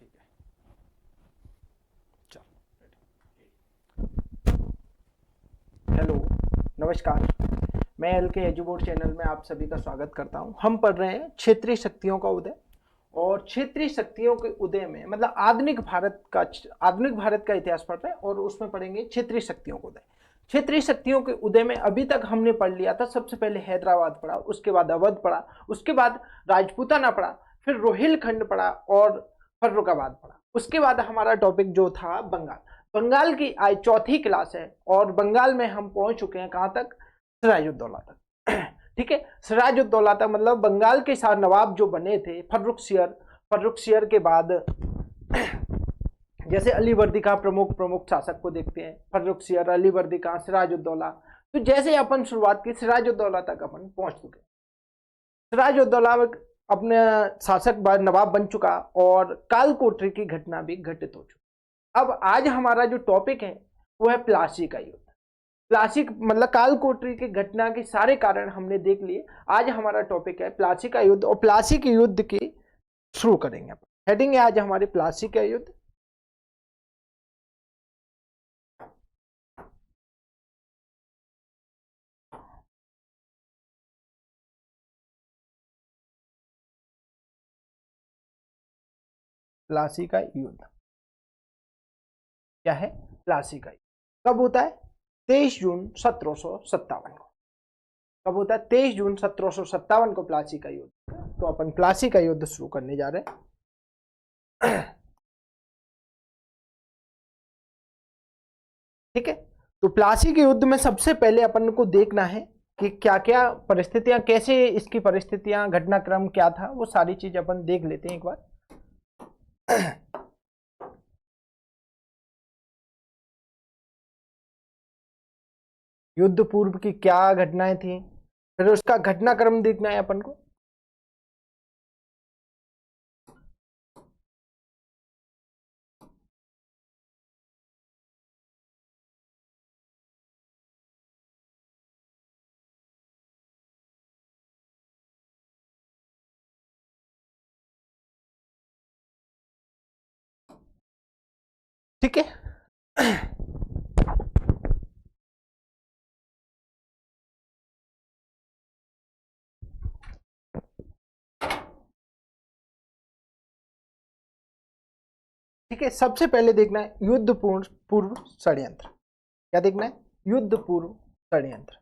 ठीक है, चल। हेलो, नमस्कार। मैं एल के एजुबोर्ड चैनल में आप सभी का स्वागत करता हूं। हम पढ़ रहे हैं क्षेत्रीय शक्तियों का उदय, और क्षेत्रीय शक्तियों के उदय में मतलब आधुनिक भारत का इतिहास पढ़ रहे हैं, और उसमें पढ़ेंगे क्षेत्रीय शक्तियों का उदय। क्षेत्रीय शक्तियों के उदय में अभी तक हमने पढ़ लिया था, सबसे पहले हैदराबाद पढ़ा, उसके बाद अवध पढ़ा, उसके बाद राजपूताना पढ़ा, फिर रोहिलखंड पढ़ा और फर्रुखाबाद पढ़ा। उसके बाद हमारा टॉपिक जो था बंगाल। बंगाल की आज चौथी क्लास है, और बंगाल में हम पहुंच चुके हैं कहां तक? सिराजुद्दौला तक। ठीक है, सिराजुद्दौला तक मतलब बंगाल के साथ नवाब जो बने थे, फर्रुखसियर के बाद जैसे अलीवर्दी खां प्रमुख शासक को देखते हैं, फर्रुखसियर, अलीवर्दी खां, सिराजुद्दौला। तो जैसे अपन शुरुआत की, सिराजुद्दौला तक अपन पहुंच चुके। सिराजुद्दौला अपने शासक नवाब बन चुका, और कालकोठरी की घटना भी घटित हो चुकी। अब आज हमारा जो टॉपिक है वो है प्लासी का युद्ध। प्लासी मतलब कालकोठरी की घटना के सारे कारण हमने देख लिए। आज हमारा टॉपिक है प्लासी का युद्ध, और प्लासी के युद्ध की शुरू करेंगे। हेडिंग है आज हमारे प्लासी का युद्ध। प्लासी का युद्ध क्या है? प्लासी का युद्ध कब होता है? 23 जून 1757 को। कब होता है? 23 जून 1757 को प्लासी का युद्ध। तो अपन प्लासी का युद्ध शुरू करने जा रहे हैं। ठीक है, तो प्लासी के युद्ध में सबसे पहले अपन को देखना है कि क्या क्या परिस्थितियां, कैसे इसकी परिस्थितियां, घटनाक्रम क्या था, वो सारी चीज अपन देख लेते हैं एक बार। युद्ध पूर्व की क्या घटनाएं थी, फिर उसका घटनाक्रम देखना है अपन को। ठीक है, ठीक है। सबसे पहले देखना है युद्ध पूर्व षड्यंत्र। क्या देखना है? युद्ध पूर्व षड्यंत्र।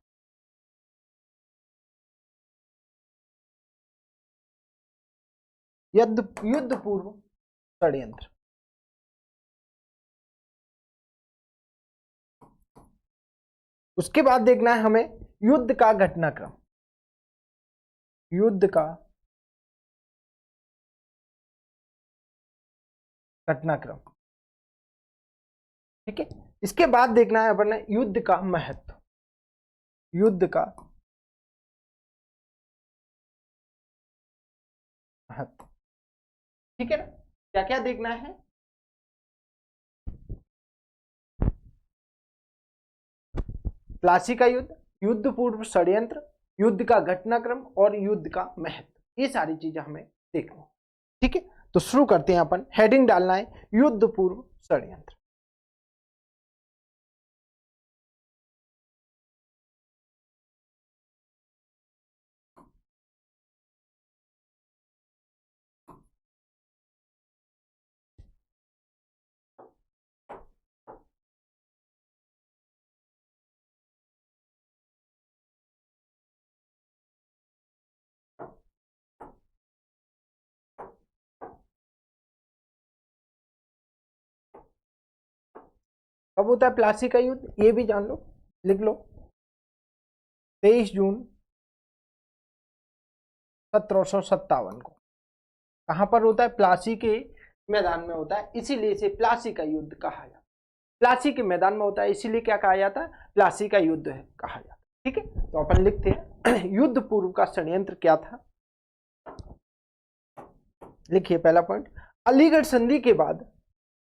युद्ध पूर्व षड्यंत्र। उसके बाद देखना है हमें युद्ध का घटनाक्रम। युद्ध का घटनाक्रम, ठीक है। इसके बाद देखना है अपन ने युद्ध का महत्व। युद्ध का महत्व, ठीक है ना। क्या क्या देखना है? प्लासी का युद्ध, युद्ध पूर्व षड्यंत्र, युद्ध का घटनाक्रम और युद्ध का महत्व, ये सारी चीजें हमें देखनी है। ठीक है, तो शुरू करते हैं अपन। हेडिंग डालना है युद्ध पूर्व षड्यंत्र। कब होता है प्लासी का युद्ध, ये भी जान लो, लिख लो। 23 जून 1757 को। कहां पर होता है? प्लासी के मैदान में होता है, इसीलिए इसे प्लासी का युद्ध कहा जाता है। प्लासी के मैदान में होता है, इसीलिए क्या कहा जाता है? प्लासी का युद्ध है कहा जाता है। ठीक है, तो अपन लिखते हैं युद्ध पूर्व का षड्यंत्र क्या था। लिखिए पहला पॉइंट, अलीगढ़ संधि के बाद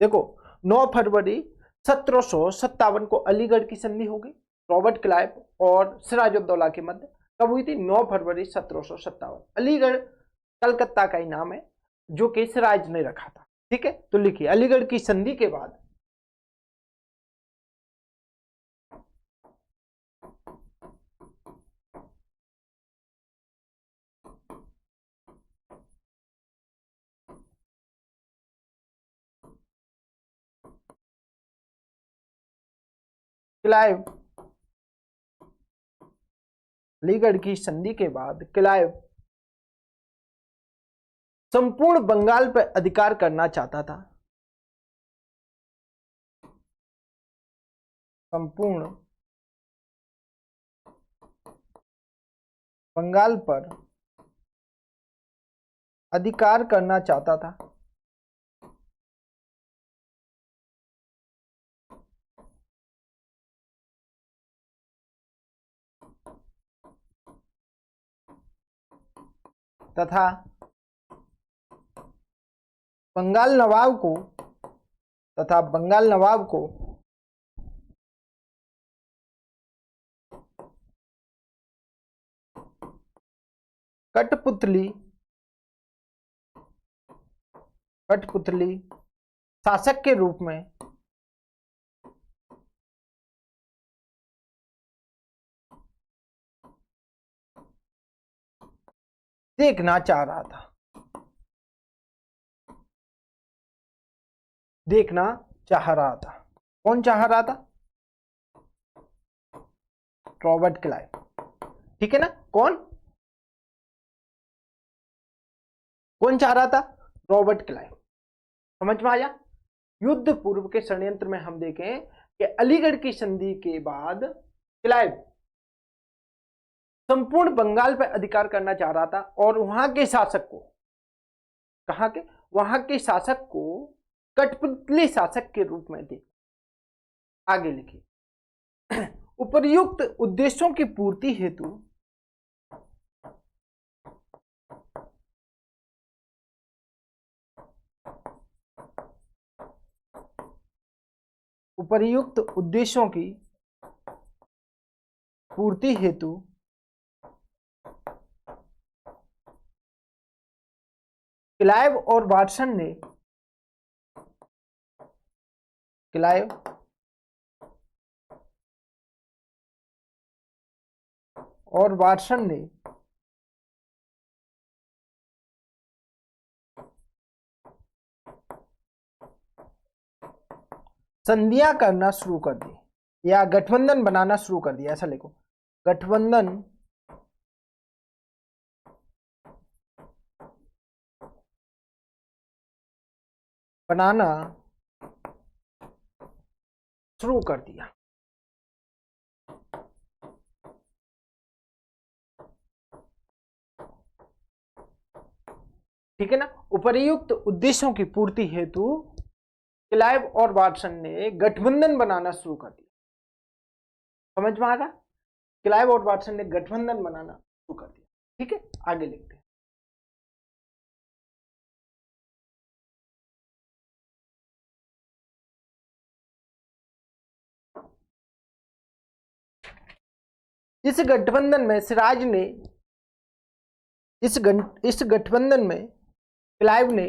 देखो 9 फरवरी 1757 को अलीगढ़ की संधि हो गई, रॉबर्ट क्लाइव और सिराजुद्दौला के मध्य। कब हुई थी? 9 फरवरी 1757। अलीगढ़ कलकत्ता का ही नाम है, जो कि सिराज ने रखा था। ठीक है, तो लिखिए अलीगढ़ की संधि के बाद क्लाइव, अलीगढ़ की संधि के बाद क्लाइव संपूर्ण बंगाल पर अधिकार करना चाहता था। संपूर्ण बंगाल पर अधिकार करना चाहता था। तथा बंगाल नवाब को कठपुतली शासक के रूप में देखना चाह रहा था। कौन चाह रहा था? Robert Clive. ठीक है ना, कौन चाह रहा था? Robert Clive. समझ में आया? युद्ध पूर्व के षड्यंत्र में हम देखें कि अलीगढ़ की संधि के बाद क्लाइव संपूर्ण बंगाल पर अधिकार करना चाह रहा था और वहां के शासक को, वहां के शासक को कठपुतली शासक के रूप में देख। आगे लिखिए उपर्युक्त उद्देश्यों की पूर्ति हेतु क्लाइव और वाटसन ने संधियां करना शुरू कर दी या गठबंधन बनाना शुरू कर दिया। ऐसा लिखो, गठबंधन बनाना शुरू कर दिया। ठीक है ना, उपर्युक्त उद्देश्यों की पूर्ति हेतु क्लाइव और वाटसन ने गठबंधन बनाना शुरू कर दिया। समझ में आ रहा? क्लाइव और वाटसन ने गठबंधन बनाना शुरू कर दिया। ठीक है, आगे लिखते हैं। इस गठबंधन में सिराज ने इस गठबंधन में क्लाइव ने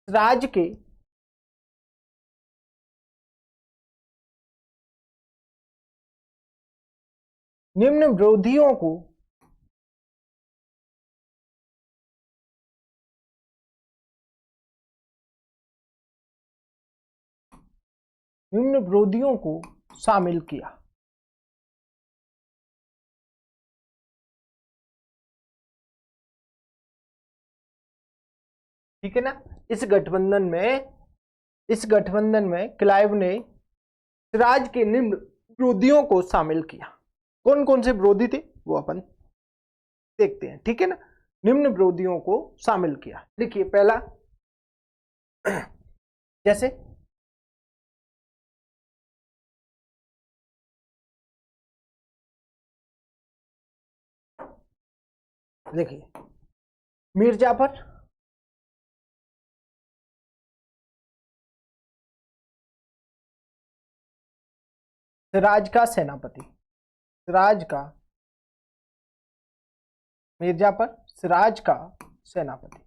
सिराज के निम्न विरोधियों को शामिल किया। ठीक है ना, इस गठबंधन में क्लाइव ने सिराज के निम्न विरोधियों को शामिल किया। कौन कौन से विरोधी थे वो अपन देखते हैं। ठीक है ना, निम्न विरोधियों को शामिल किया। देखिए पहला, जैसे देखिए मीर जाफर, सिराज का सेनापति, सिराज का, मिर्जापुर सिराज का सेनापति,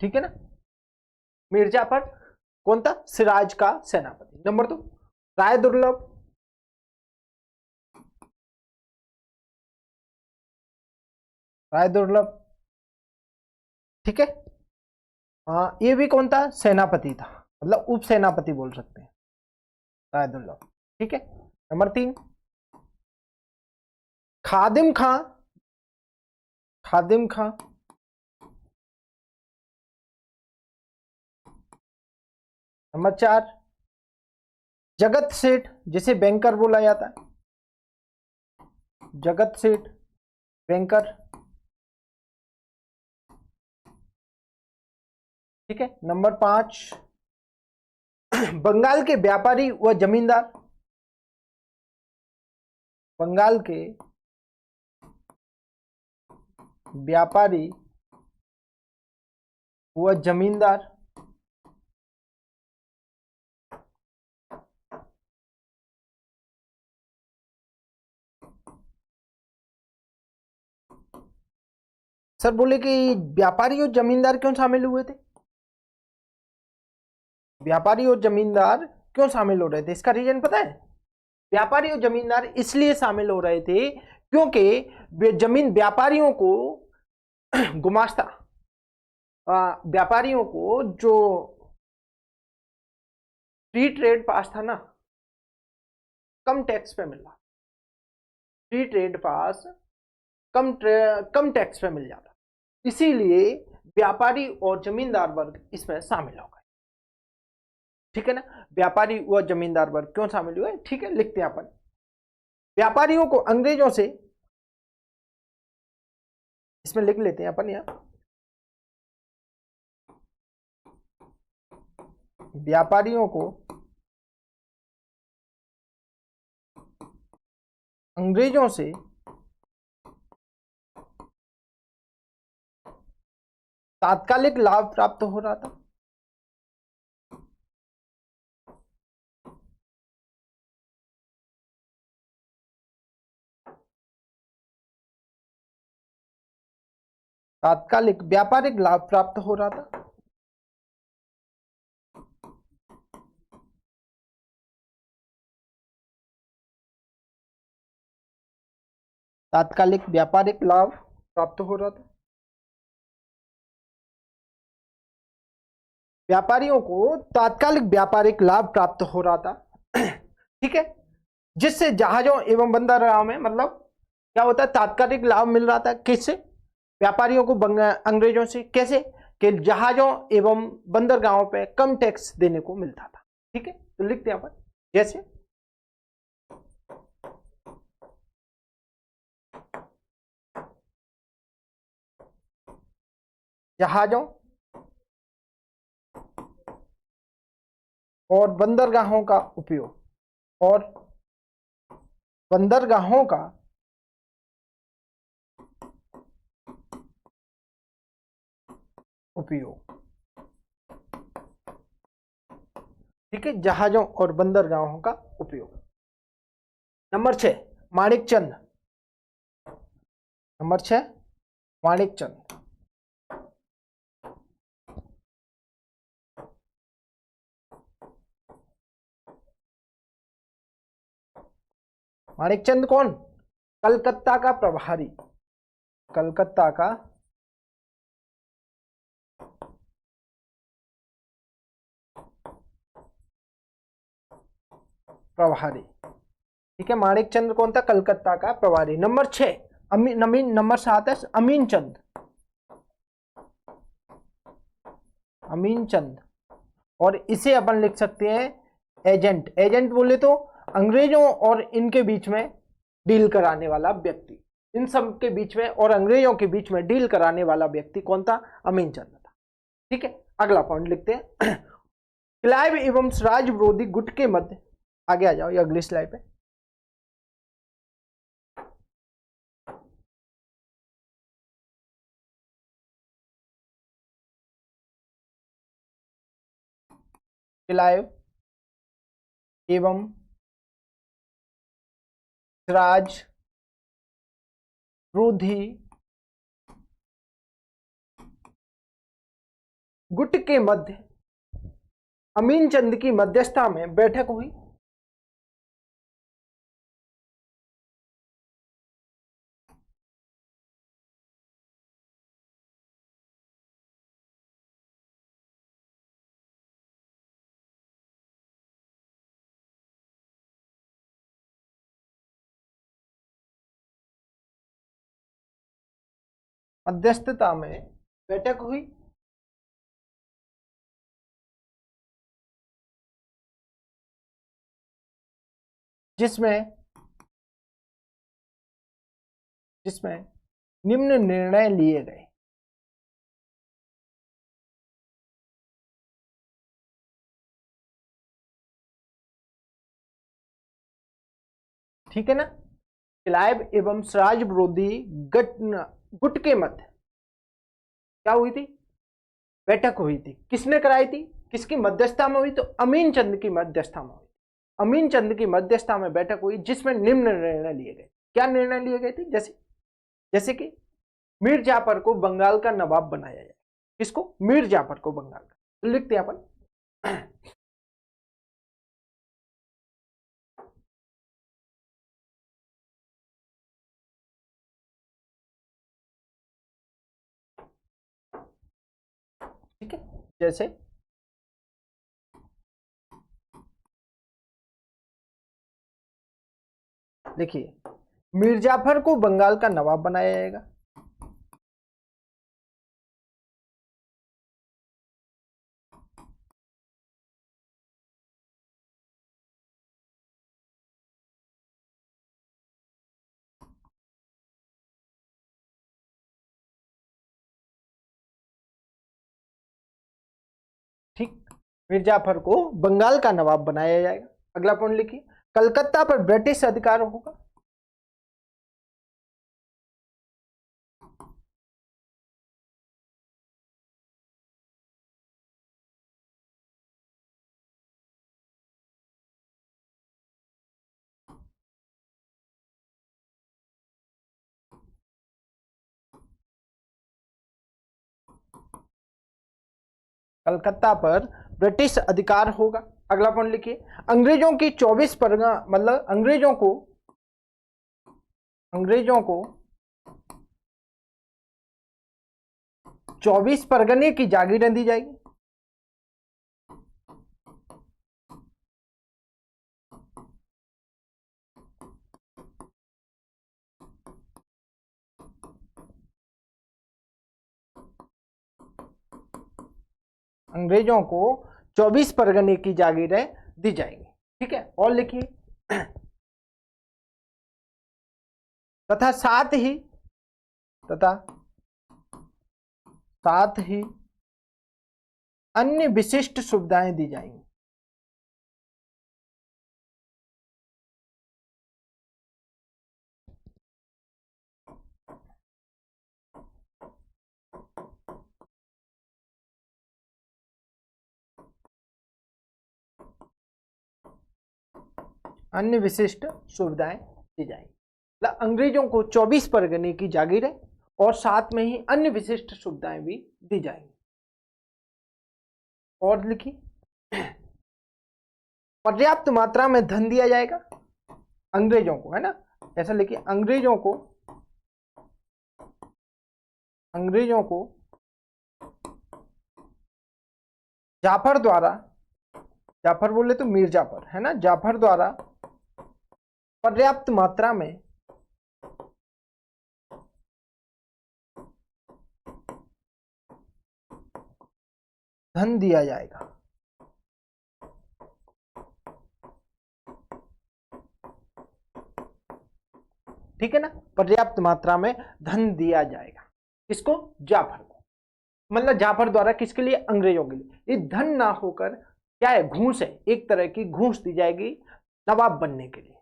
ठीक है ना। मिर्जापुर कौन था? सिराज का सेनापति। नंबर 2 राय दुर्लभ, राय दुर्लभ, ठीक है। ये भी कौन था? सेनापति था, मतलब उप सेनापति बोल सकते हैं, राय दुर्लभ, ठीक है। नंबर 3 खादिम खां, खादिम खां, नंबर 4 जगत सेठ, जिसे बैंकर बोला जाता है, जगत सेठ बैंकर, ठीक है। नंबर 5 बंगाल के व्यापारी व जमींदार, बंगाल के व्यापारी व जमींदार, सर बोले कि व्यापारी और जमींदार क्यों शामिल हुए थे? व्यापारी और जमींदार क्यों शामिल हो रहे थे, इसका रीजन पता है? व्यापारी और जमींदार इसलिए शामिल हो रहे थे क्योंकि जमीन व्यापारियों को गुमाश्ता, व्यापारियों को जो फ्री ट्रेड पास था ना, कम टैक्स पे मिल रहा, फ्री ट्रेड पास कम टैक्स पे मिल जाता, इसीलिए व्यापारी और जमींदार वर्ग इसमें शामिल हो गए, ठीक है ना। व्यापारी व जमींदार वर्ग क्यों शामिल हुए, ठीक है, लिखते हैं अपन। व्यापारियों को अंग्रेजों से, इसमें लिख लेते हैं अपन यहां, व्यापारियों को अंग्रेजों से तात्कालिक लाभ प्राप्त हो रहा था, तात्कालिक व्यापारिक लाभ प्राप्त हो रहा था, तात्कालिक व्यापारिक लाभ प्राप्त हो रहा था, व्यापारियों को तात्कालिक व्यापारिक लाभ प्राप्त हो रहा था, ठीक है, जिससे जहाजों एवं बंदरगाहों में, मतलब क्या होता है, तात्कालिक लाभ मिल रहा था, किससे? व्यापारियों को अंग्रेजों से, कैसे? कि जहाजों एवं बंदरगाहों पे कम टैक्स देने को मिलता था, ठीक है। तो लिखते हैं अपन, जैसे जहाजों और बंदरगाहों का उपयोग, और बंदरगाहों का उपयोग, ठीक है, जहाजों और बंदरगाहों का उपयोग। नंबर 6 माणिकचंद, नंबर 6 माणिकचंद, माणिकचंद कौन? कलकत्ता का प्रभारी, कलकत्ता का प्रभारी, ठीक है। माणिकचंद कौन था? कलकत्ता का प्रभारी। नंबर 6 अमीन, नंबर 7 है अमीन चंद, अमीन चंद, और इसे अपन लिख सकते हैं एजेंट, एजेंट बोले तो अंग्रेजों और इनके बीच में डील कराने वाला व्यक्ति, इन सब के बीच में और अंग्रेजों के बीच में डील कराने वाला व्यक्ति कौन था? अमीन चंद था, ठीक है। अगला पॉइंट लिखते हैं क्लाइव एवं स्वराज विरोधी गुट के मध्य, आगे आ जाओ ये अगली स्लाइड पे, क्लाइव एवं सिराज रूधी गुट के मध्य अमीन चंद की मध्यस्थता में बैठक हुई। मध्यस्थता में बैठक हुई जिसमें निम्न निर्णय लिए गए। ठीक है ना। क्लाइव एवं सिराज विरोधी गुट के मध्य क्या हुई थी, बैठक हुई थी। किसने कराई थी, किसकी मध्यस्थता में हुई, तो अमीन चंद की मध्यस्थता में हुई। अमीन चंद की मध्यस्थता में बैठक हुई जिसमें निम्न निर्णय लिए गए। क्या निर्णय लिए गए थे, जैसे कि मीर जाफर को बंगाल का नवाब बनाया जाए। किसको, मीर जाफर को बंगाल का। तो लिखते हैं अपन ठीक है। जैसे देखिए, मीर जाफर को बंगाल का नवाब बनाया जाएगा। ठीक, मीर जाफर को बंगाल का नवाब बनाया जाएगा। अगला पॉइंट लिखिए, कलकत्ता पर ब्रिटिश अधिकार होगा। कलकत्ता पर ब्रिटिश अधिकार होगा। अगला पॉइंट लिखिए, अंग्रेजों की 24 परगना, मतलब अंग्रेजों को 24 परगने की जागीरें दी जाएगी। अंग्रेजों को 24 परगने की जागीरें दी जाएंगी। ठीक है, और लिखिए, तथा साथ ही अन्य विशिष्ट सुविधाएं दी जाएंगी। अन्य विशिष्ट सुविधाएं दी जाएंगी। मतलब अंग्रेजों को 24 परगने की जागीरें और साथ में ही अन्य विशिष्ट सुविधाएं भी दी जाएंगी। और लिखिए, पर्याप्त मात्रा में धन दिया जाएगा अंग्रेजों को, है ना। ऐसा लिखिए, अंग्रेजों को जाफर द्वारा, जाफर बोले तो मीर जाफर, है ना, जाफर द्वारा पर्याप्त मात्रा में धन दिया जाएगा। ठीक है ना, पर्याप्त मात्रा में धन दिया जाएगा। किसको, जाफर को। मतलब जाफर द्वारा किसके लिए, अंग्रेजों के लिए। ये धन ना होकर क्या है, घूस है, एक तरह की घूस दी जाएगी नवाब बनने के लिए।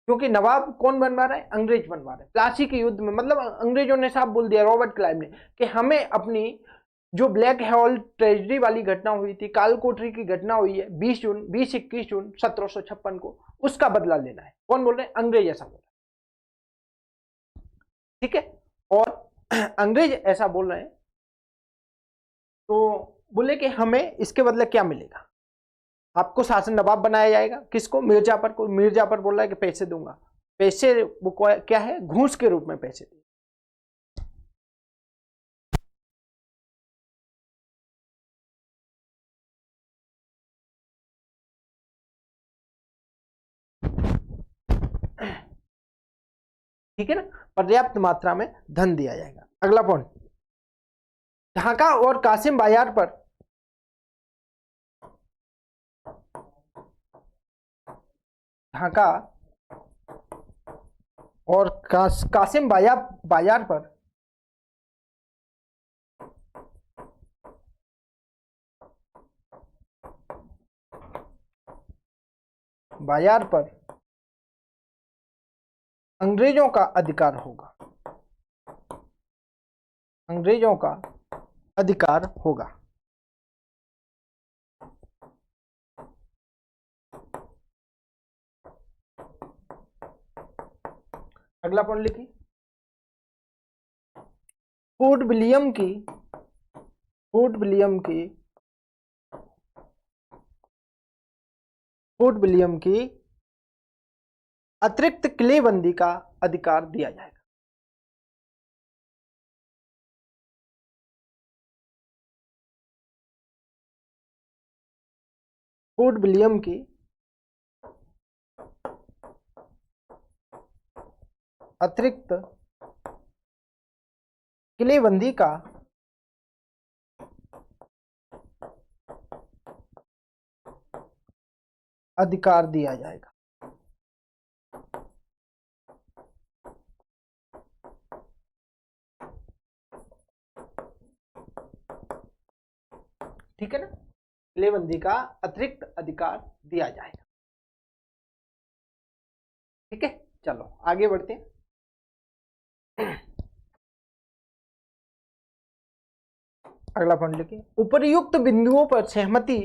क्योंकि नवाब कौन बनवा रहा है, अंग्रेज बनवा रहे हैं। प्लासी के युद्ध में मतलब अंग्रेजों ने साफ बोल दिया, रॉबर्ट क्लाइव ने, कि हमें अपनी जो ब्लैक होल ट्रेजरी वाली घटना हुई थी, काल कोठरी की घटना हुई है 21 जून 1756 को, उसका बदला लेना है। कौन बोल रहे हैं? अंग्रेज ऐसा बोल रहे हैं, ठीक है। और अंग्रेज ऐसा बोल रहे हैं तो बोले कि हमें इसके बदले क्या मिलेगा, आपको शासन नवाब बनाया जाएगा। किसको? मिर्जापर को। मिर्जापर बोल रहा है कि पैसे दूंगा। पैसे वो क्या है? घूस के रूप में पैसे दे। ठीक है ना, पर्याप्त मात्रा में धन दिया जाएगा। अगला पॉइंट, ढाका और कासिम बाजार पर ढाका और कासिम बाजार पर अंग्रेजों का अधिकार होगा। अंग्रेजों का अधिकार होगा। अगला पॉइंट लिखिए, फोर्ट विलियम की अतिरिक्त किलेबंदी का अधिकार दिया जाएगा। फोर्ट विलियम की अतिरिक्त किलेबंदी का अधिकार दिया जाएगा। ठीक है ना, किलेबंदी का अतिरिक्त अधिकार दिया जाएगा। ठीक है, चलो आगे बढ़ते हैं। अगला पॉइंट लिखिए, उपर्युक्त बिंदुओं पर सहमति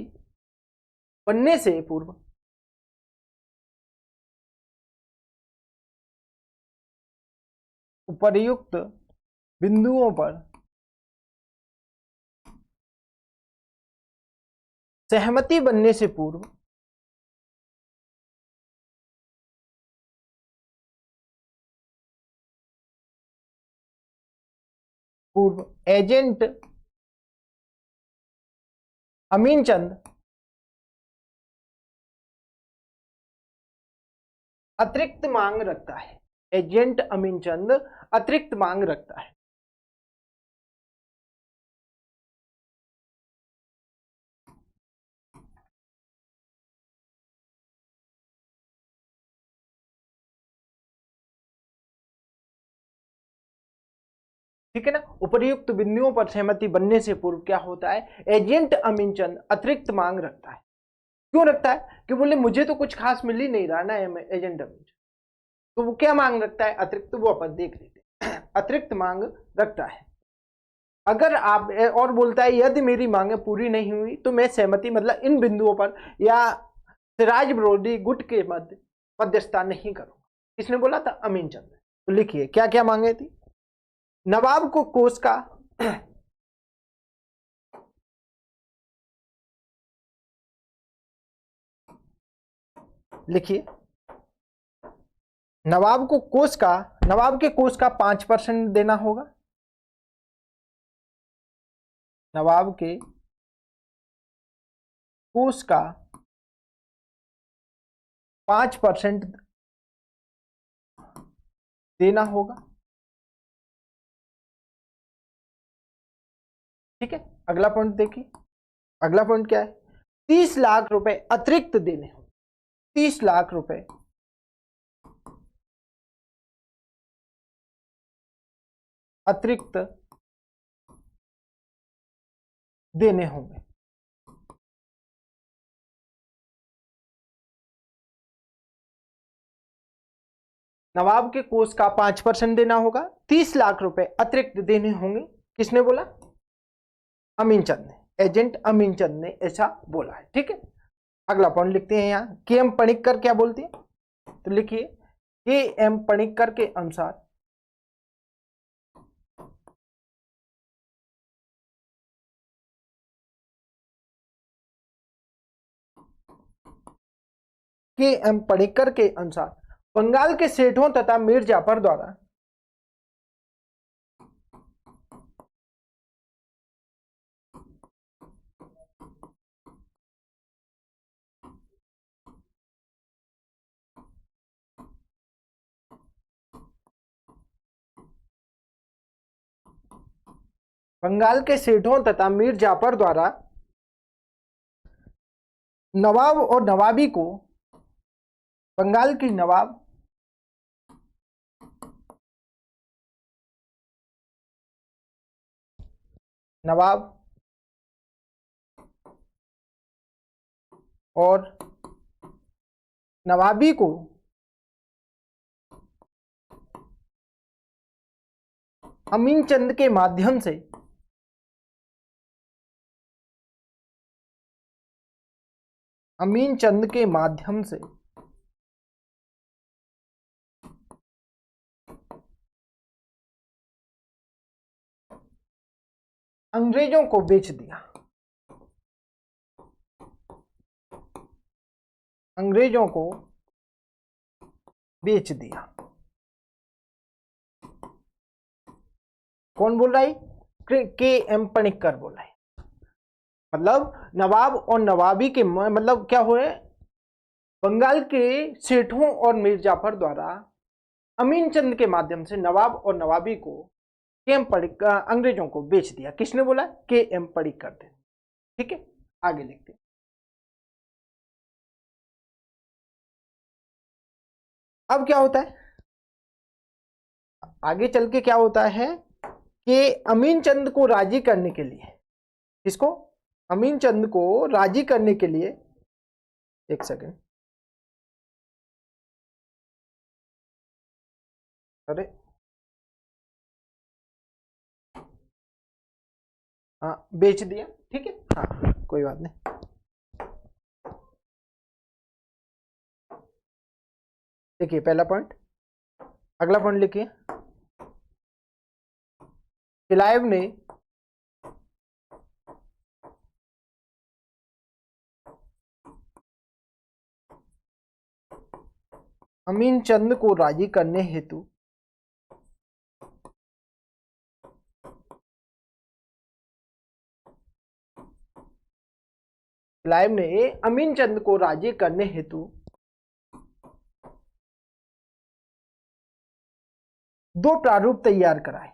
बनने से पूर्व उपर्युक्त बिंदुओं पर सहमति बनने से पूर्व एजेंट अमीनचंद अतिरिक्त मांग रखता है। एजेंट अमीनचंद अतिरिक्त मांग रखता है। ठीक है ना, उपर्युक्त बिंदुओं पर सहमति बनने से पूर्व क्या होता है? एजेंट अमीनचंद अतिरिक्त मांग रखता है। क्यों रखता है? कि बोले मुझे तो कुछ खास मिल ही नहीं रहा ना एजेंट अमीनचंद, तो वो क्या मांग रखता है? अतिरिक्त। वो अपन देख लेते हैं। अतिरिक्त मांग रखता है। अगर आप और बोलता है यदि मेरी मांगे पूरी नहीं हुई तो मैं सहमति मतलब इन बिंदुओं पर या सिराज विरोधी गुट के मध्यस्थता नहीं करूंगा। किसने बोला था? अमीनचंद। तो लिखिए क्या क्या मांगे थी। नवाब को कोष का लिखिए, नवाब के कोष का 5% देना होगा। नवाब के कोष का 5% देना होगा। ठीक है, अगला पॉइंट देखिए। अगला पॉइंट क्या है? 30 लाख रुपए अतिरिक्त देने होंगे। 30 लाख रुपए अतिरिक्त देने होंगे। नवाब के कोष का 5% देना होगा, 30 लाख रुपए अतिरिक्त देने होंगे। किसने बोला? अमीनचंद ने, एजेंट अमीनचंद ने ऐसा बोला है। ठीक है, अगला पॉइंट लिखते हैं यहाँ, के एम पणिक्कर क्या बोलती है, तो लिखिए के एम पणिक्कर के अनुसार के एम पणिक्कर के अनुसार बंगाल के सेठों तथा मीर जाफर द्वारा बंगाल के सेठों तथा मीर जाफर द्वारा नवाब और नवाबी को, बंगाल की नवाब और नवाबी को अमीनचंद के माध्यम से अंग्रेजों को बेच दिया, अंग्रेजों को बेच दिया। कौन बोल रहा है, के एम पणिक्कर बोल रहा है। मतलब नवाब और नवाबी के मतलब क्या हुए, बंगाल के सेठों और मीर जाफर द्वारा अमीनचंद के माध्यम से नवाब और नवाबी को के एम पणिक्कर, अंग्रेजों को बेच दिया। किसने बोला, के एम पणिक्कर थे। ठीक है, आगे लिखते हैं। अब क्या होता है, आगे चल के क्या होता है कि अमीनचंद को राजी करने के लिए, किसको, अमीनचंद को राजी करने के लिए, एक सेकेंड, अरे हाँ बेच दिया। ठीक है, हाँ कोई बात नहीं। देखिए पहला पॉइंट, अगला पॉइंट लिखिए, क्लाइव ने अमीनचंद को राजी करने हेतु क्लाइव ने अमीनचंद को राजी करने हेतु दो प्रारूप तैयार कराए।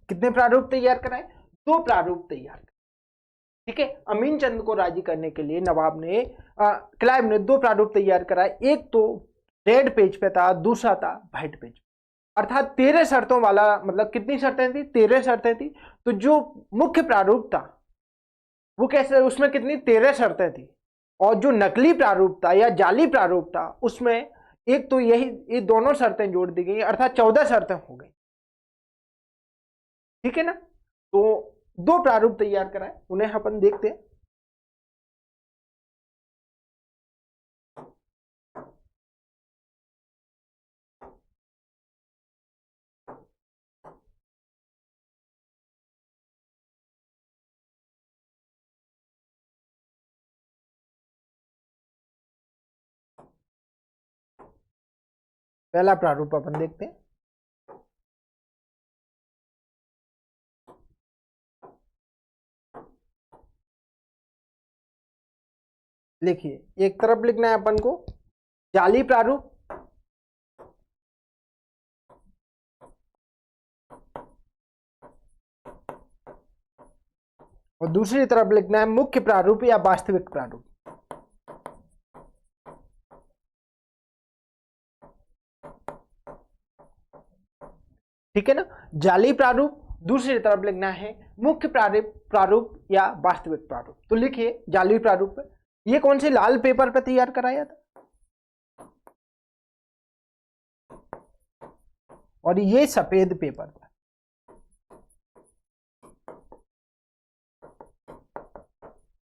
कितने प्रारूप तैयार कराए, दो प्रारूप तैयार। ठीक है, अमीनचंद को राजी करने के लिए नवाब ने, क्लाइव ने दो प्रारूप तैयार कराए। एक तो रेड पेज पे था, दूसरा था व्हाइट पेज, अर्थात 13 शर्तों वाला, मतलब कितनी शर्तें थी, 13 शर्तें थी। तो जो मुख्य प्रारूप था वो कैसे, उसमें कितनी, 13 शर्तें थी। और जो नकली प्रारूप था या जाली प्रारूप था उसमें एक तो यही, ये दोनों शर्तें जोड़ दी गई, अर्थात 14 शर्तें हो गई। ठीक है ना, तो दो प्रारूप तैयार कराए, उन्हें अपन देखते हैं। पहला प्रारूप अपन देखते हैं, लिखिए एक तरफ लिखना है अपन को जाली प्रारूप, और दूसरी तरफ लिखना है मुख्य प्रारूप या वास्तविक प्रारूप। ठीक है ना, जाली प्रारूप, दूसरी तरफ लिखना है मुख्य प्रारूप या वास्तविक प्रारूप। तो लिखिए जाली प्रारूप, ये कौन से लाल पेपर पे तैयार कराया था, और ये सफेद पेपर पर,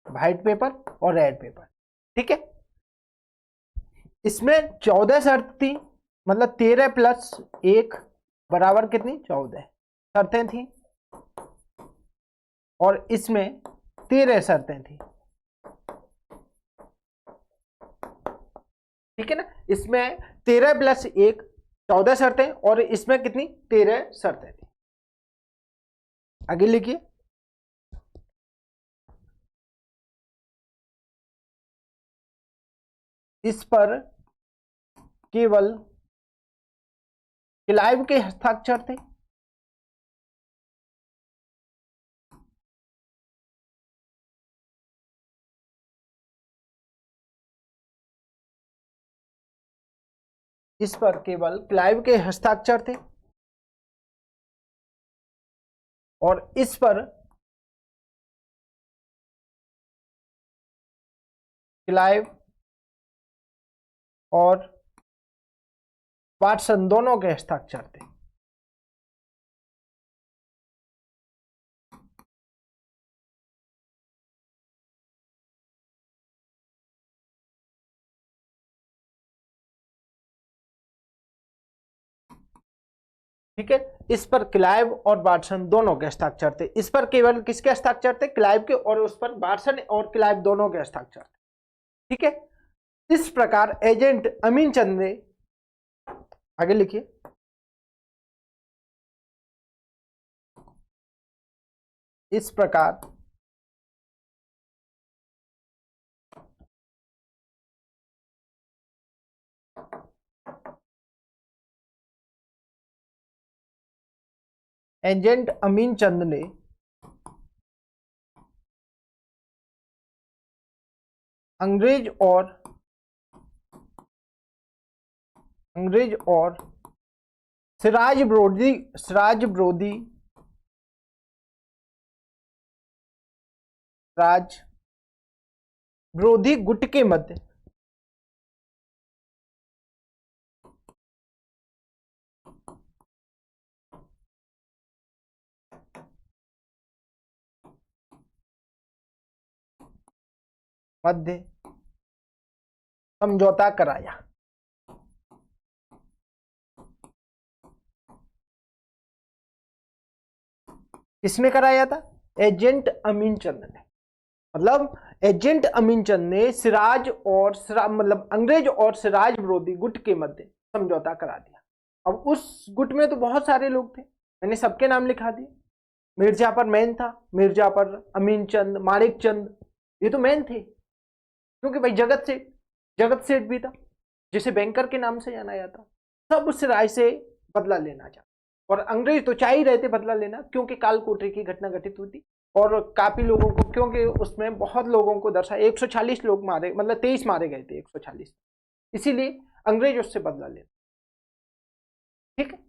व्हाइट पेपर और रेड पेपर। ठीक है, इसमें 14 शर्त थी, मतलब 13 प्लस 1 बराबर कितनी, 14 शर्तें थी, और इसमें 13 शर्तें थी। ठीक है ना, इसमें 13 प्लस 1 14 शर्तें, और इसमें कितनी, 13 शर्तें थी। आगे लिखिए, इस पर केवल क्लाइव के हस्ताक्षर थे। इस पर केवल क्लाइव के हस्ताक्षर थे, और इस पर क्लाइव और वाटसन दोनों के हस्ताक्षर थे। ठीक है, इस पर क्लाइव और वाटसन दोनों के हस्ताक्षर थे। इस पर केवल किसके हस्ताक्षर थे, क्लाइव के, और उस पर वाटसन और क्लाइव दोनों के हस्ताक्षर थे। ठीक है, इस प्रकार एजेंट अमीन चंद ने, आगे लिखिए, इस प्रकार एजेंट अमीन चंद ने अंग्रेज और सिराज विरोधी गुट के मध्य समझौता कराया। किसने कराया था, एजेंट अमीन चंद ने। मतलब एजेंट अमीन चंद ने मतलब अंग्रेज और सिराज विरोधी गुट के मध्य समझौता करा दिया। अब उस गुट में तो बहुत सारे लोग थे, मैंने सबके नाम लिखा दिए। मिर्जापर मैन था, मिर्जापर, अमीन चंद, माणिक चंद, ये तो मैन थे, क्योंकि भाई जगत सेठ भी था, जिसे बैंकर के नाम से जाना जाता। सब उस राय से बदला लेना चाहता, और अंग्रेज तो चाह ही रहे थे बदला लेना, क्योंकि कालकोठरी की घटना घटित हुई थी, और काफी लोगों को, क्योंकि उसमें बहुत लोगों को दर्शा, 140 लोग मारे, मतलब 23 मारे गए थे, 140, इसीलिए अंग्रेज उससे बदला लेना। ठीक है,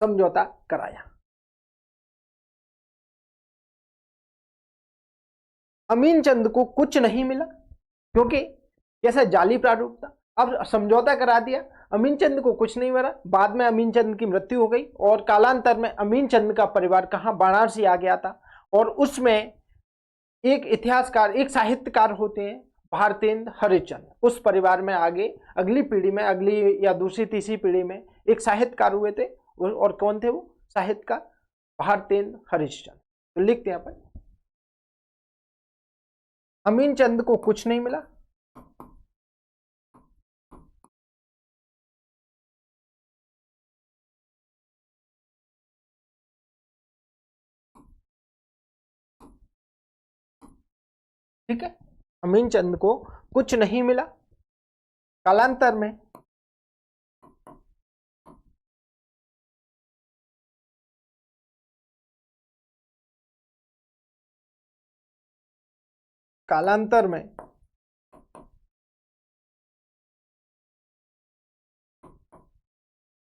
समझौता कराया। अमीन चंद को कुछ नहीं मिला, क्योंकि कैसा जाली प्रारूप था। अब समझौता करा दिया, अमीन चंद को कुछ नहीं मिला। बाद में अमीन चंद की मृत्यु हो गई, और कालांतर में अमीन चंद का परिवार कहाँ, वाराणसी आ गया था। और उसमें एक इतिहासकार, एक साहित्यकार होते हैं भारतेंद्र हरिश्चंद्र, उस परिवार में आगे अगली पीढ़ी में, अगली या दूसरी तीसरी पीढ़ी में एक साहित्यकार हुए थे, और कौन थे वो साहित्यकार, भारतेंद्र हरिश्चंद्र। तो लिखते हैं अपन, अमीन चंद को कुछ नहीं मिला, ठीक है, अमीन चंद को कुछ नहीं मिला। कालांतर में कालांतर में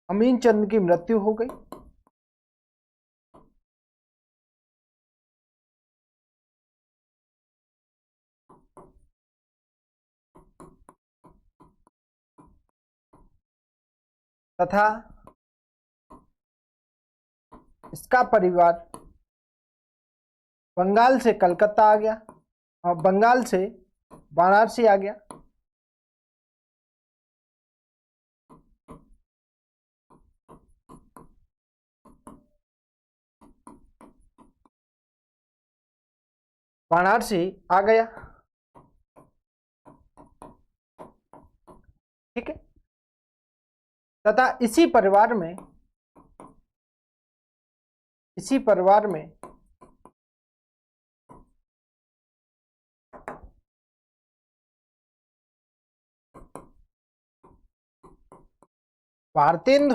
अमीन चंद की मृत्यु हो गई, तथा इसका परिवार बंगाल से कलकत्ता आ गया और बंगाल से वाराणसी आ गया। वाराणसी आ गया, ठीक है। तथा इसी परिवार में भारतेंदु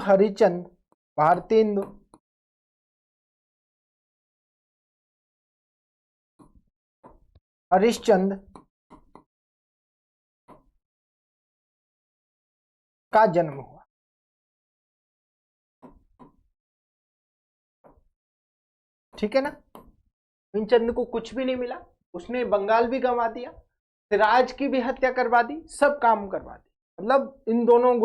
हरिश्चंद्र का जन्म हुआ। ठीक है ना। भीमचंद को कुछ भी नहीं मिला, उसने बंगाल भी गंवा दिया, सिराज की भी हत्या करवा दी, सब काम करवा दी। मतलब इन दोनों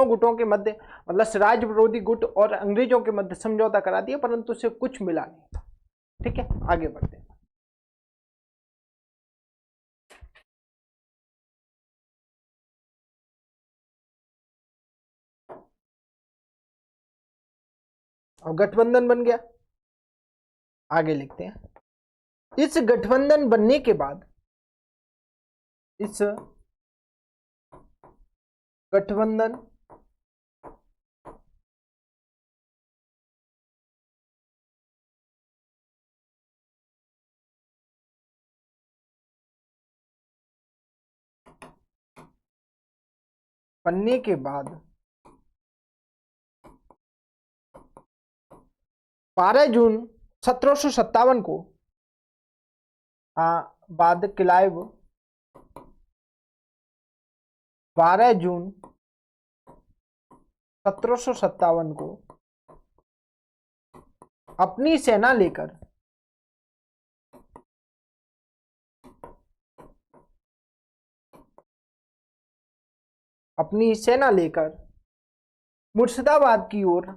गुटों के मध्य, मतलब सिराज विरोधी गुट और अंग्रेजों के मध्य समझौता करा दिया, परंतु उसे कुछ मिला नहीं। ठीक है, आगे बढ़ते हैं। और गठबंधन बन गया। आगे लिखते हैं। इस गठबंधन बनने के बाद, इस गठबंधन बनने के बाद 12 जून 1757 को बाद क्लाइव 12 जून 1757 को अपनी सेना लेकर मुर्शिदाबाद की ओर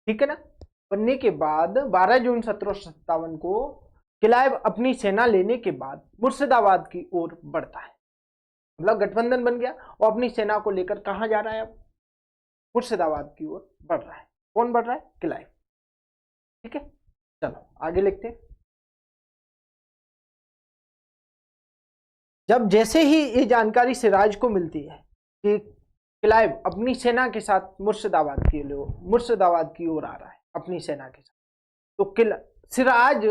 ठीक है ना। बनने के बाद 12 जून 1757 को क्लाइव अपनी सेना लेने के बाद मुर्शिदाबाद की ओर बढ़ता है। मतलब गठबंधन बन गया और अपनी सेना को लेकर कहां जा रहा है, अब मुर्शिदाबाद की ओर बढ़ रहा है। कौन बढ़ रहा है? क्लाइव। ठीक है, चलो आगे लिखते हैं। जब जैसे ही ये जानकारी सिराज को मिलती है कि क्लाइव अपनी सेना के साथ मुर्शिदाबाद की ओर आ रहा है अपनी सेना के साथ, तो सिराज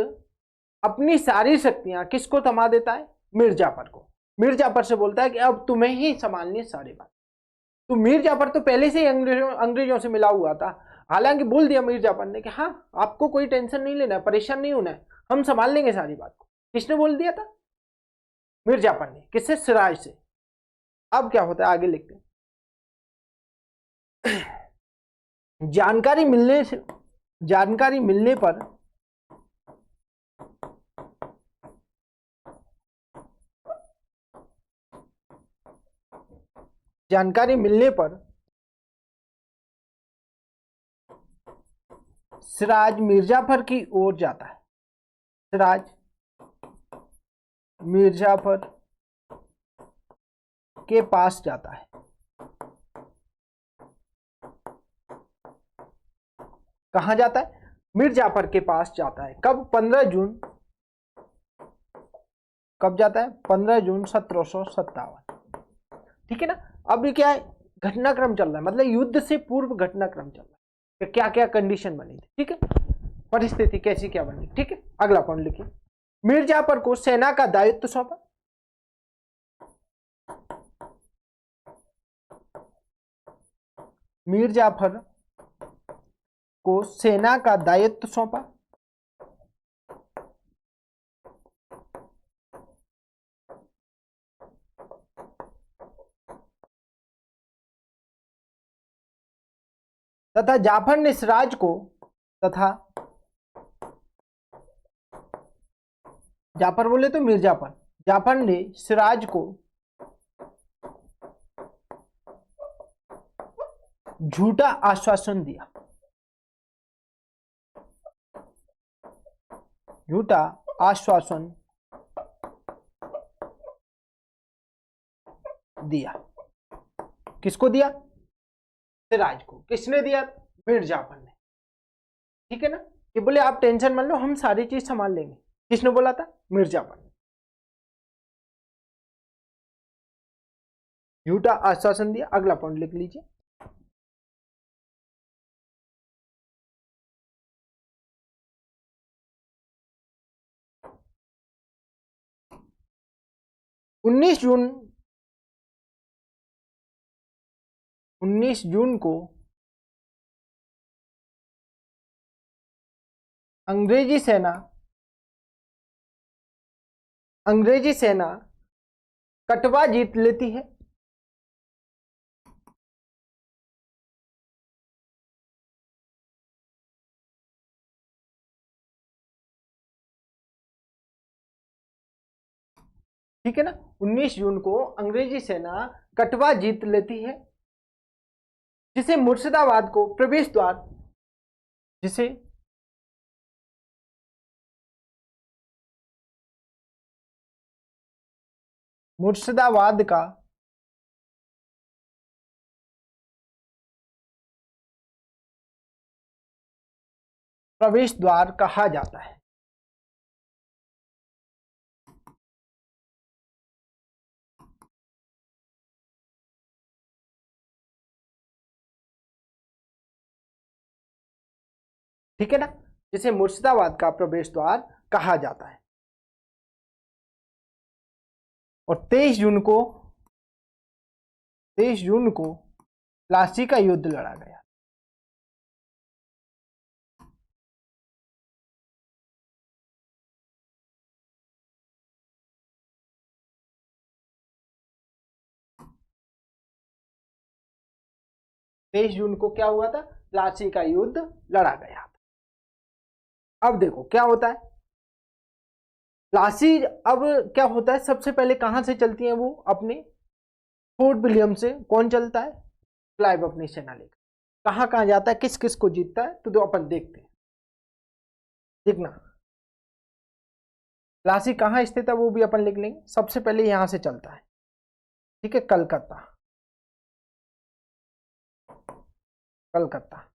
अपनी सारी शक्तियां किसको थमा देता है? मीर जाफर से बोलता है कि अब तुम्हें ही संभालनी सारी बात। तो मीर जाफर तो पहले से ही अंग्रेजों से मिला हुआ था। हालांकि बोल दिया मीर जाफर ने कि हाँ, आपको कोई टेंशन नहीं लेना है, परेशान नहीं होना है, हम संभाल लेंगे सारी बात को। किसने बोल दिया था? मीर जाफर ने। किससे? सिराज से। अब क्या होता है, आगे लिखते हैं। जानकारी मिलने पर सिराज मिर्जाफर की ओर जाता है। सिराज मिर्जाफर के पास जाता है। कहां जाता है? मीर जाफर के पास जाता है। कब? 15 जून। कब जाता है? 15 जून 1757। ठीक है ना। अभी क्या है, घटनाक्रम चल रहा है, मतलब युद्ध से पूर्व घटनाक्रम चल रहा है कि क्या क्या कंडीशन बनी थी। ठीक है, परिस्थिति कैसी क्या बनी। ठीक है, अगला पॉइंट लिखिए। मीर जाफर को सेना का दायित्व सौंपा। मीर जाफर को सेना का दायित्व सौंपा। तथा जाफर ने सिराज को तथा जाफर बोले तो मिर्जाफर, जाफर ने सिराज को झूठा आश्वासन दिया, झूठा आश्वासन दिया। किसको दिया? सिराज को। किसने दिया? मिर्जाफर ने। ठीक है ना, ये बोले आप टेंशन मत लो, हम सारी चीज संभाल लेंगे। किसने बोला था? मिर्जाफर ने। झूठा आश्वासन दिया। अगला पॉइंट लिख लीजिए। उन्नीस जून को अंग्रेजी सेना कटवा जीत लेती है। ठीक है ना, 19 जून को अंग्रेजी सेना कटवा जीत लेती है, जिसे मुर्शिदाबाद को प्रवेश द्वार, जिसे मुर्शिदाबाद का प्रवेश द्वार कहा जाता है। ठीक है ना, जिसे मुर्शिदाबाद का प्रवेश द्वार कहा जाता है। और 23 जून को प्लासी का युद्ध लड़ा गया। तेईस जून को क्या हुआ था? प्लासी का युद्ध लड़ा गया था। अब देखो क्या होता है। प्लासी अब क्या होता है, सबसे पहले कहां से चलती है वो? अपने फोर्ट विलियम से। कौन चलता है? क्लाइव अपनी सेना लेकर। कहां कहां जाता है, किस किस को जीतता है, तो अपन देखते हैं। देखना, प्लासी कहां स्थित है वो भी अपन लिख लेंगे। सबसे पहले यहां से चलता है, ठीक है, कलकत्ता। कलकत्ता।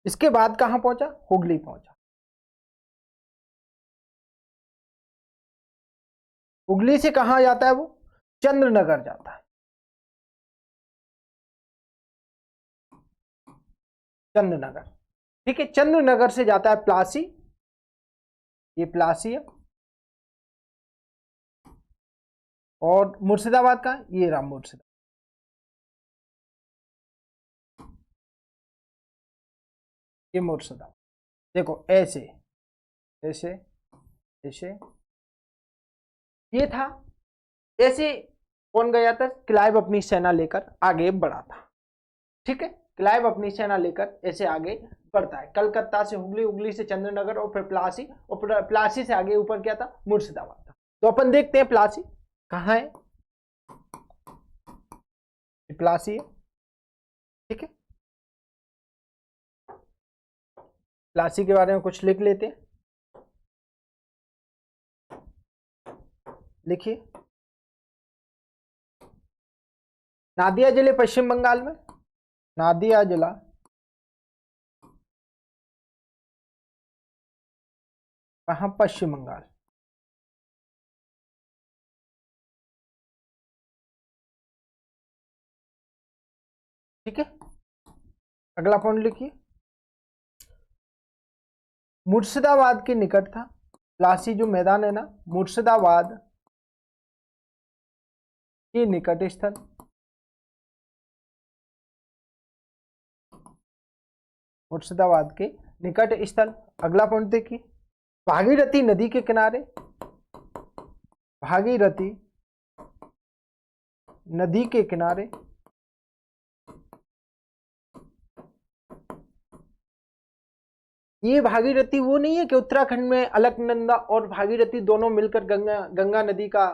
इसके बाद कहां पहुंचा? हुगली पहुंचा। हुगली से कहां जाता है वो? चंद्रनगर जाता है। चंद्रनगर। ठीक है, चंद्रनगर से जाता है प्लासी। ये प्लासी है। और मुर्शिदाबाद का ये रहा मुर्शिदाबाद। ये मुर्शिदाबाद। देखो ऐसे ऐसे ऐसे ये था। ऐसे कौन गया था? क्लाइव अपनी सेना लेकर आगे बढ़ा था। ठीक है, क्लाइव अपनी सेना लेकर ऐसे आगे बढ़ता है। कलकत्ता से हुगली, हुगली से चंद्रनगर, और फिर प्लासी, और प्लासी से आगे ऊपर क्या था? मुर्शिदाबाद था। तो अपन देखते हैं प्लासी कहाँ है। प्लासी है। ठीक है, प्लासी के बारे में कुछ लिख लेते हैं। लिखिए, नादिया जिले पश्चिम बंगाल में। नादिया जिला कहां? पश्चिम बंगाल। ठीक है, अगला पॉइंट लिखिए। मुर्शिदाबाद के निकट था। प्लासी जो मैदान है ना, मुर्शिदाबाद के निकट स्थल। मुर्शिदाबाद के निकट स्थल। अगला पॉइंट देखिए, भागीरथी नदी के किनारे। भागीरथी नदी के किनारे ये भागीरथी वो नहीं है कि उत्तराखंड में अलकनंदा और भागीरथी दोनों मिलकर गंगा नदी का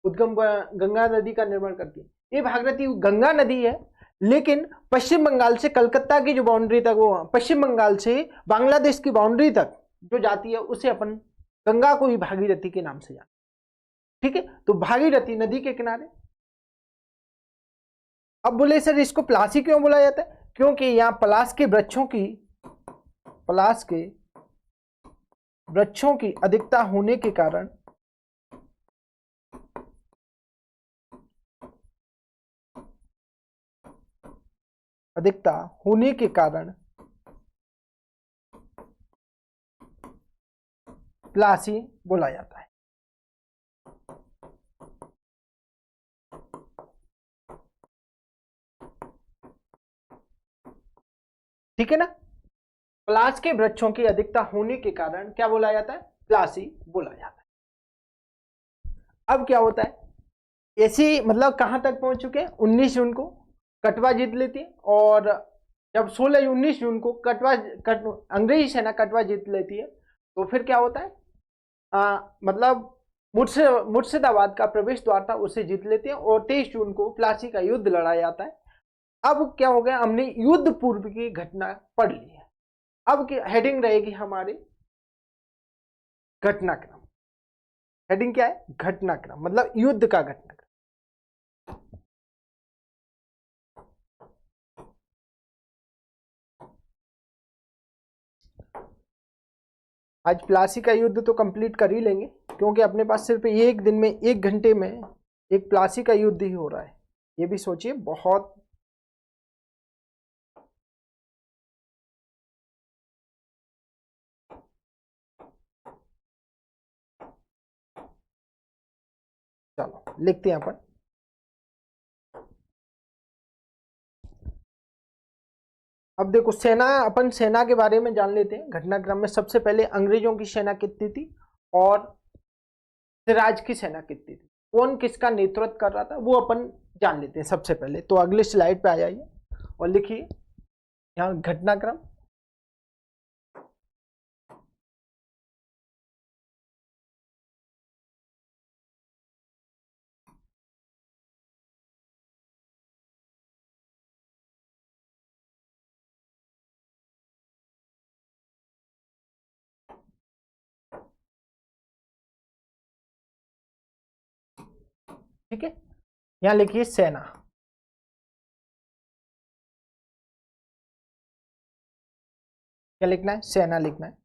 उद्गम, गंगा नदी का निर्माण करती है। ये भागीरथी गंगा नदी है, लेकिन पश्चिम बंगाल से कलकत्ता की जो बाउंड्री तक, वो पश्चिम बंगाल से बांग्लादेश की बाउंड्री तक जो जाती है उसे अपन गंगा को ही भागीरथी के नाम से जानते हैं। ठीक है, तो भागीरथी नदी के किनारे। अब बोले सर इसको प्लासी क्यों बोला जाता है? क्योंकि यहाँ पलास के वृक्षों की अधिकता होने के कारण प्लासी बोला जाता है। ठीक है ना, पलास के वृक्षों की अधिकता होने के कारण क्या बोला जाता है? प्लासी बोला जाता है। अब क्या होता है, ऐसी मतलब कहां तक पहुंच चुके हैं? 19 जून को कटवा जीत लेती है, और जब 19 जून को अंग्रेजी सेना कटवा जीत लेती है, तो फिर क्या होता है, मतलब मुर्शिदाबाद का प्रवेश द्वार था उसे जीत लेते हैं, और 23 जून को प्लासी का युद्ध लड़ा जाता है। अब क्या हो गया, हमने युद्ध पूर्व की घटना पढ़ ली है। अब की हेडिंग रहेगी हमारी घटनाक्रम। हेडिंग क्या है? घटनाक्रम, मतलब युद्ध का घटनाक्रम। आज प्लासी का युद्ध तो कंप्लीट कर ही लेंगे, क्योंकि अपने पास सिर्फ एक दिन में, 1 घंटे में एक प्लासी का युद्ध ही हो रहा है। ये भी सोचिए, बहुत चलो लिखते हैं अपन। अब देखो सेना, अपन सेना के बारे में जान लेते हैं घटनाक्रम में। सबसे पहले अंग्रेजों की सेना कितनी थी और सिराज की सेना कितनी थी, कौन किसका नेतृत्व कर रहा था, वो अपन जान लेते हैं सबसे पहले। तो अगले स्लाइड पे आ जाइए और लिखिए यहाँ घटनाक्रम। ठीक है, यहाँ लिखिए सेना। क्या लिखना है? सेना लिखना है।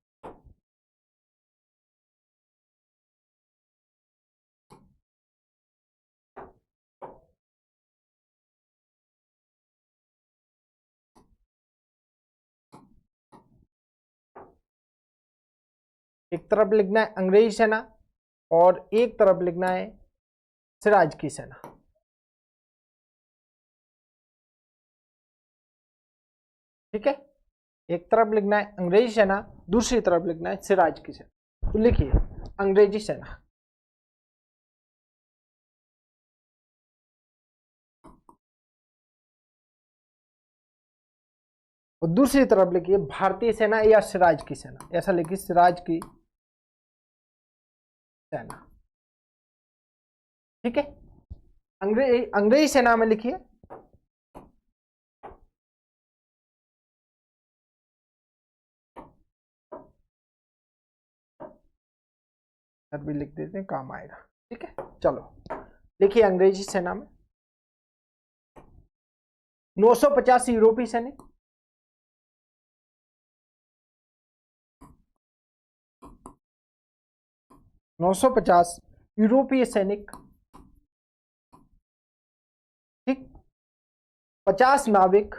एक तरफ लिखना है अंग्रेजी सेना और एक तरफ लिखना है सिराज की सेना। ठीक है, एक तरफ लिखना है अंग्रेजी सेना, दूसरी तरफ लिखना है सिराज की सेना। तो लिखिए अंग्रेजी सेना, और दूसरी तरफ लिखिए भारतीय सेना या सिराज की सेना। ऐसा लिखिए सिराज की सेना। ठीक है, अंग्रेजी सेना में लिखिए भी लिख देते हैं, काम आएगा। ठीक है, चलो लिखिए अंग्रेजी सेना में 950 यूरोपीय सैनिक, 950 यूरोपीय सैनिक। ठीक, 50 नाविक,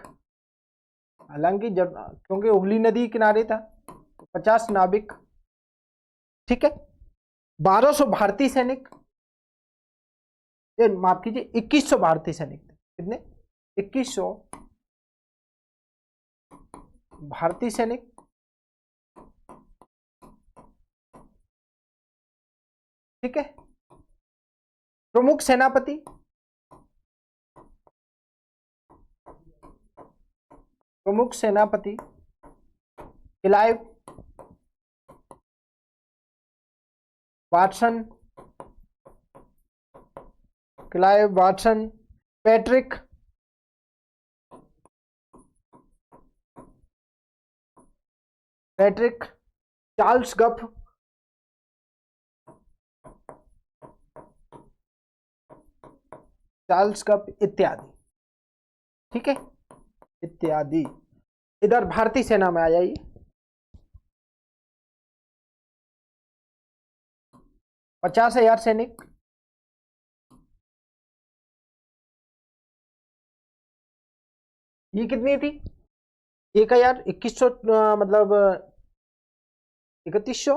हालांकि जब क्योंकि हुगली नदी किनारे था तो 50 नाविक। ठीक है, 1200 भारतीय सैनिक, माफ कीजिए 2100 भारतीय सैनिक थे। कितने? 2100 भारतीय सैनिक। ठीक है, प्रमुख सेनापति, Clive Watson, Clive Watson, Patrick, Charles गफ, इत्यादि। ठीक है, इत्यादि। इधर भारतीय सेना में आ जाइए। पचास हजार सैनिक, ये कितनी थी? 1000, 2100, मतलब 3100,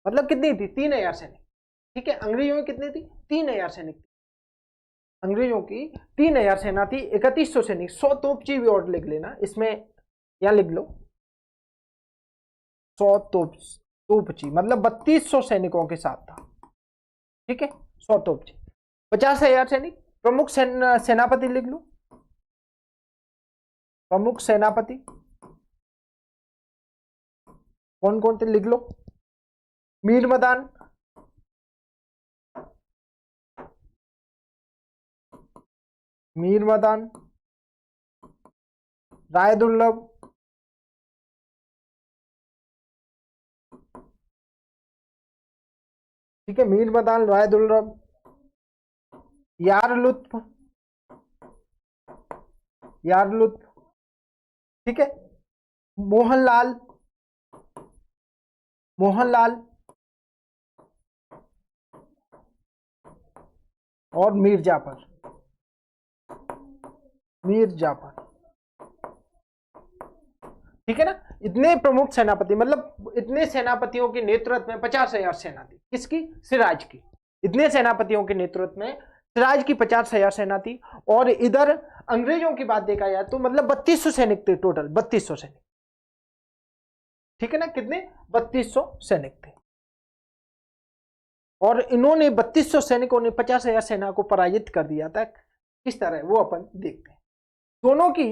मतलब कितनी थी? 3000 सैनिक। ठीक है, अंग्रेजों में कितनी थी? 3000 सैनिक। अंग्रेजों की 3000 सेना थी, 3100 सैनिक। 100 तोपची भी और लिख लेना इसमें, या लिख लो 100 तोपची, मतलब 3200 सैनिकों के साथ था। ठीक है, 100 तोपची, 50,000 सैनिक। प्रमुख सेनापति लिख लो, प्रमुख सेनापति कौन कौन थे लिख लो। मीर मदान, राय दुर्लभ, ठीक है, मीर मदान, राय दुर्लभ, यार लुत्फ, ठीक है, मोहनलाल, और मीर जाफर, ठीक है ना। इतने प्रमुख सेनापति, मतलब इतने सेनापतियों के नेतृत्व में 50,000 सेना थी। किसकी? सिराज की। इतने सेनापतियों के नेतृत्व में सिराज की 50,000 सेना थी। और इधर अंग्रेजों की बात देखा जाए तो मतलब 3200 सैनिक थे टोटल, 3200 सैनिक। ठीक है ना, कितने? 3200 सैनिक थे। और इन्होंने 3200 सैनिकों ने 50,000 सेना को पराजित कर दिया था। किस तरह, वो अपन देखते हैं। दोनों की,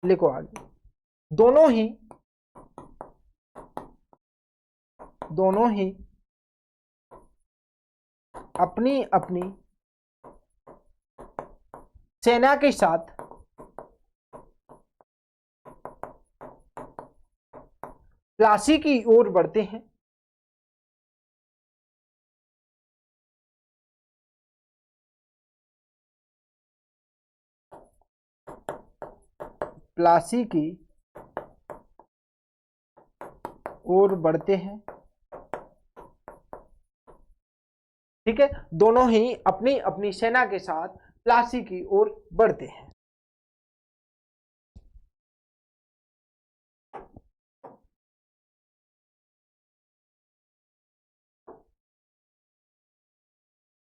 लिखो आगे, दोनों ही अपनी अपनी सेना के साथ प्लासी की ओर बढ़ते हैं। प्लासी की ओर बढ़ते हैं। ठीक है, दोनों ही अपनी अपनी सेना के साथ प्लासी की ओर बढ़ते हैं।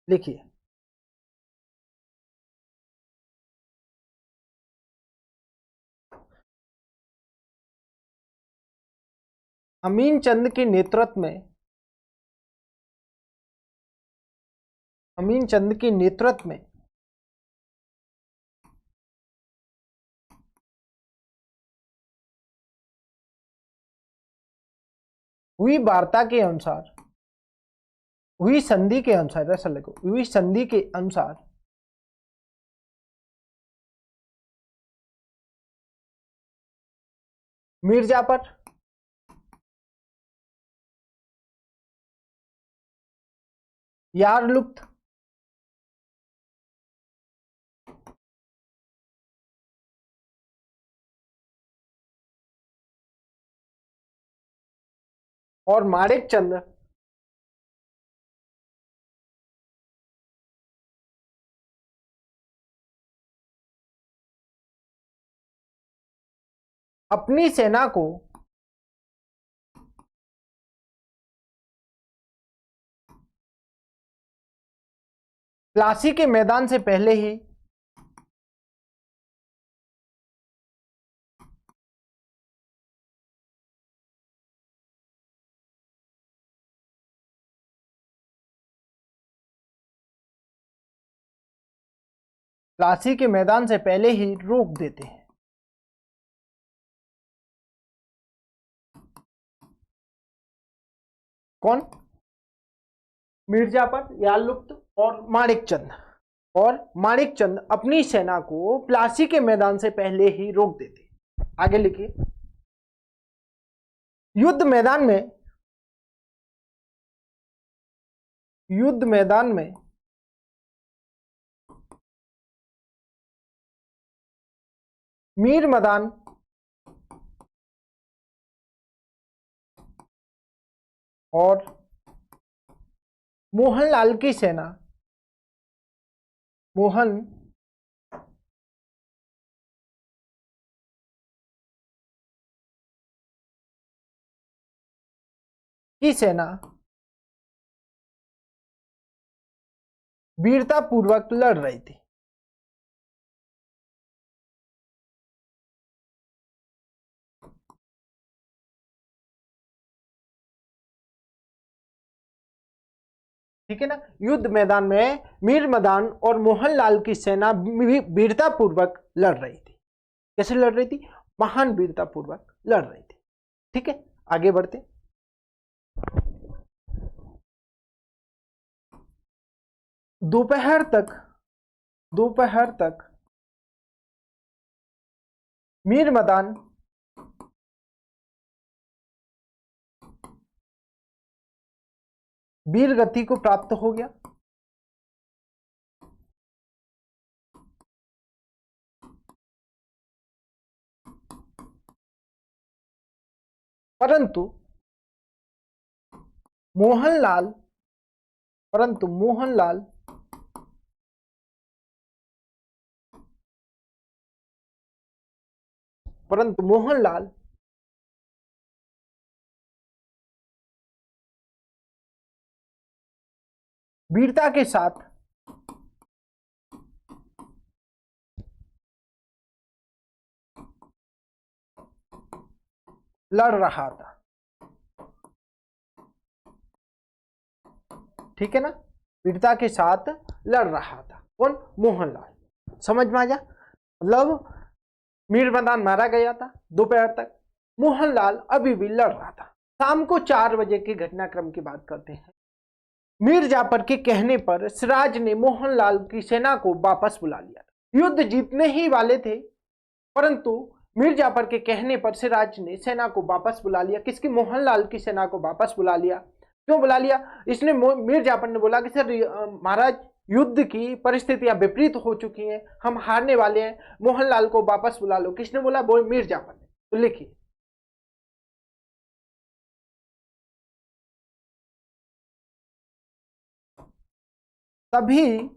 लिखिए, अमीन चंद के नेतृत्व में, हुई वार्ता के अनुसार, हुई संधि के अनुसार, ऐसा लिखो, हुई संधि के अनुसार मिर्जापुर, यारलुप्त, और माणिक चंद अपनी सेना को प्लासी के मैदान से पहले ही रोक देते हैं। कौन? मिर्जापर, यारलुप्त और माणिकचंद। और माणिकचंद अपनी सेना को प्लासी के मैदान से पहले ही रोक देते। आगे लिखिए। युद्ध मैदान में मीर मदान और मोहनलाल की सेना वीरता पूर्वक लड़ रही थी। ठीक है ना? युद्ध मैदान में मीर मदान और मोहनलाल की सेना वीरता पूर्वक लड़ रही थी। कैसे लड़ रही थी? महान वीरता पूर्वक लड़ रही थी। ठीक है, आगे बढ़ते। दोपहर तक मीर मदान वीर गति को प्राप्त हो गया। परंतु मोहनलाल वीरता के साथ लड़ रहा था। ठीक है ना? वीरता के साथ लड़ रहा था। कौन? मोहनलाल। समझ में आ जा? मतलब मीर मदान मारा गया था दोपहर तक, मोहनलाल अभी भी लड़ रहा था। शाम को 4 बजे के घटनाक्रम की बात करते हैं। मीर जाफर के कहने पर सिराज ने मोहनलाल की सेना को वापस बुला लिया। युद्ध जीतने ही वाले थे, परंतु मीर जाफर के कहने पर सिराज ने सेना को वापस बुला लिया। किसकी? मोहनलाल की सेना को वापस बुला लिया। क्यों बुला लिया? इसने मीर जाफर ने बोला कि सर महाराज, युद्ध की परिस्थितियां विपरीत हो चुकी हैं, हम हारने वाले हैं, मोहनलाल को वापस बुला लो। किसने बोला? वो मीर जाफर ने। तो लिखिए। तभी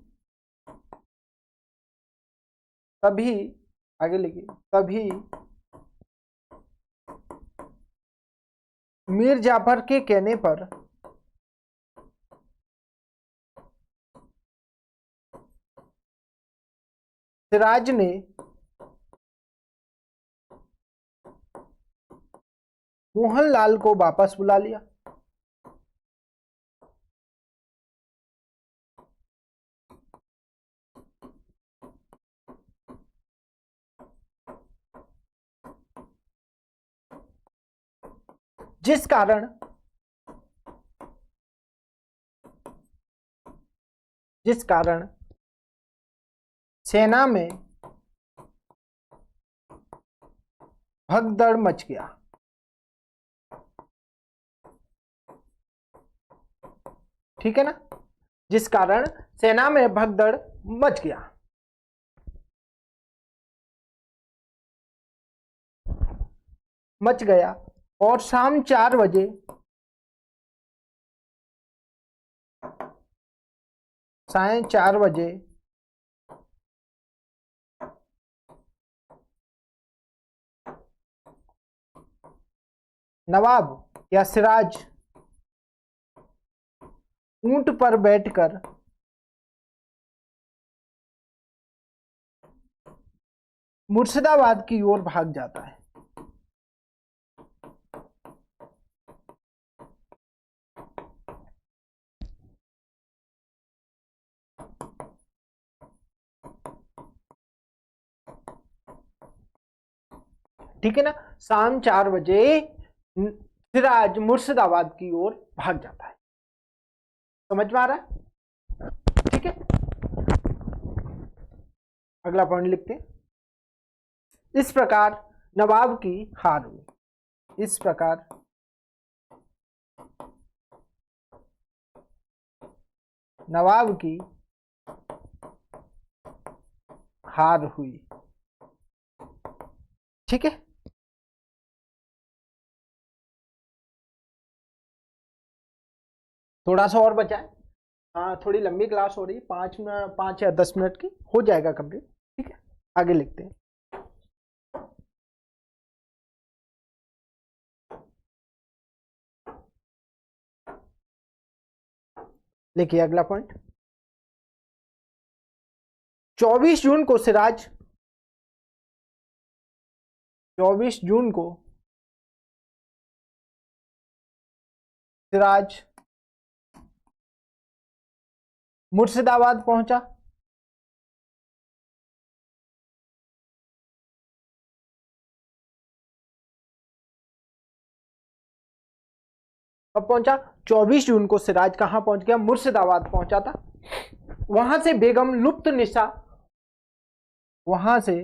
आगे लिखिए। तभी मीर जाफर के कहने पर सिराज ने मोहनलाल को वापस बुला लिया। जिस कारण सेना में भगदड़ मच गया। ठीक है ना? जिस कारण सेना में भगदड़ मच गया और शाम 4 बजे साढ़े 4 बजे नवाब या सिराज ऊंट पर बैठकर मुर्शिदाबाद की ओर भाग जाता है। ठीक है ना? शाम 4 बजे सिराज मुर्शिदाबाद की ओर भाग जाता है। समझ में आ रहा है? ठीक है, अगला पॉइंट लिखते हैं। इस प्रकार नवाब की हार हुई। इस प्रकार नवाब की हार हुई। ठीक है, थोड़ा सा और बचा है। हाँ, थोड़ी लंबी क्लास हो रही है, 5 या 10 मिनट की हो जाएगा कंप्लीट। ठीक है, आगे लिखते हैं। लिखिए अगला पॉइंट। 24 जून को सिराज 24 जून को सिराज मुर्शिदाबाद पहुंचा। कब पहुंचा? 24 जून को सिराज कहां पहुंच गया? मुर्शिदाबाद पहुंचा था। वहां से बेगम लुप्त निशा, वहां से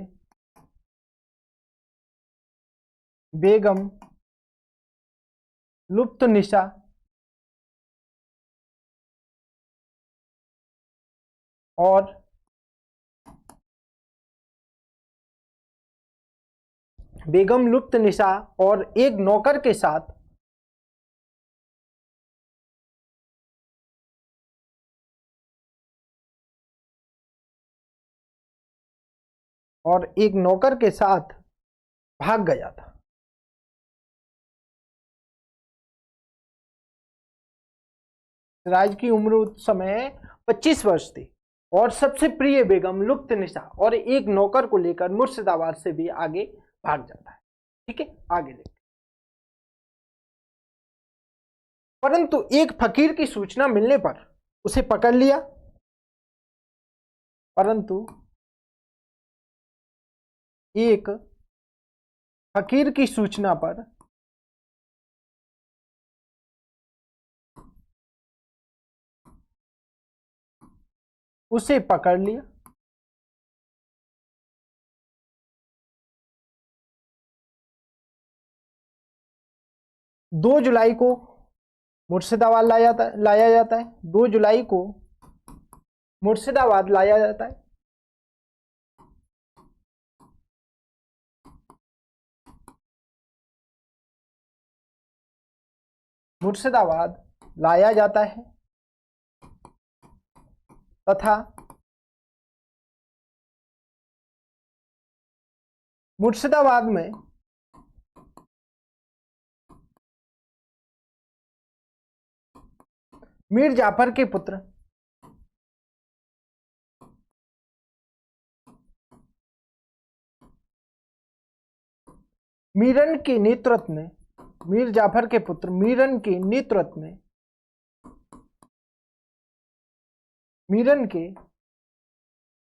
बेगम लुप्त निशा और बेगम लुप्त निशा और एक नौकर के साथ भाग गया था। सिराज की उम्र उस समय 25 वर्ष थी और सबसे प्रिय बेगम लुप्त निशा और एक नौकर को लेकर मुर्शिदाबाद से भी आगे भाग जाता है। ठीक है, आगे देखते। परंतु एक फकीर की सूचना मिलने पर उसे पकड़ लिया। परंतु एक फकीर की सूचना पर उसे पकड़ लिया। दो जुलाई को मुर्शिदाबाद लाया जाता है। 2 जुलाई को मुर्शिदाबाद लाया जाता है। मुर्शिदाबाद लाया जाता है तथा मुर्शिदाबाद में मीर जाफर के पुत्र मीरन के नेतृत्व में, मीर जाफर के पुत्र मीरन के नेतृत्व में, मीरन के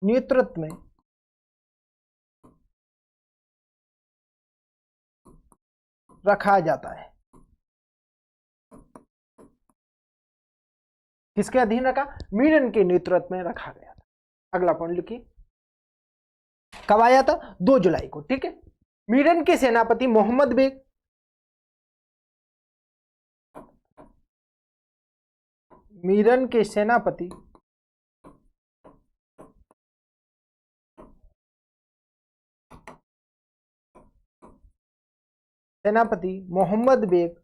नेतृत्व में रखा जाता है। किसके अधीन रखा? मीरन के नेतृत्व में रखा गया था। अगला पॉइंट लिखिए। कब आया था? 2 जुलाई को। ठीक है, मीरन के सेनापति मोहम्मद बेग, मीरन के सेनापति मोहम्मद बेग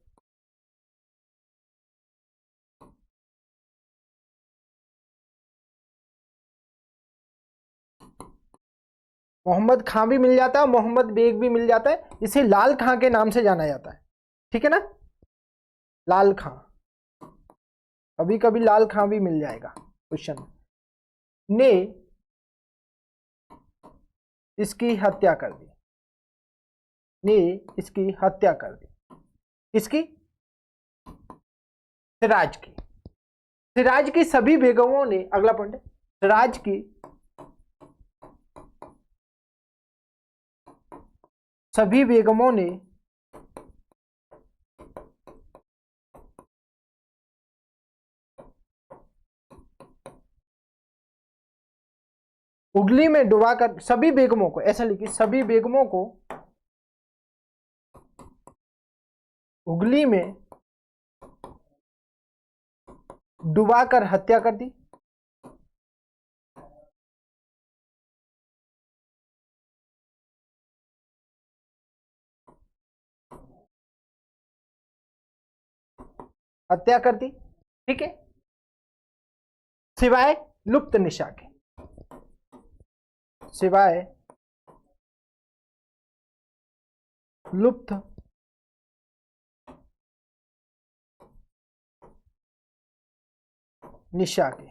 मोहम्मद खां भी मिल जाता है, मोहम्मद बेग भी मिल जाता है। इसे लाल खां के नाम से जाना जाता है। ठीक है ना, लाल खां, कभी कभी लाल खां भी मिल जाएगा क्वेश्चन ने इसकी हत्या कर दी, ने इसकी हत्या कर दी। किसकी? सिराज की। सिराज की सभी बेगमों ने, अगला पॉइंट है, सिराज की सभी बेगमों ने उंगली में डुबाकर सभी बेगमों को, ऐसा लिखिए, सभी बेगमों को उंगली में डुबाकर हत्या कर दी। हत्या कर दी, ठीक है, सिवाय लुप्त निशा के, सिवाय लुप्त निशा के,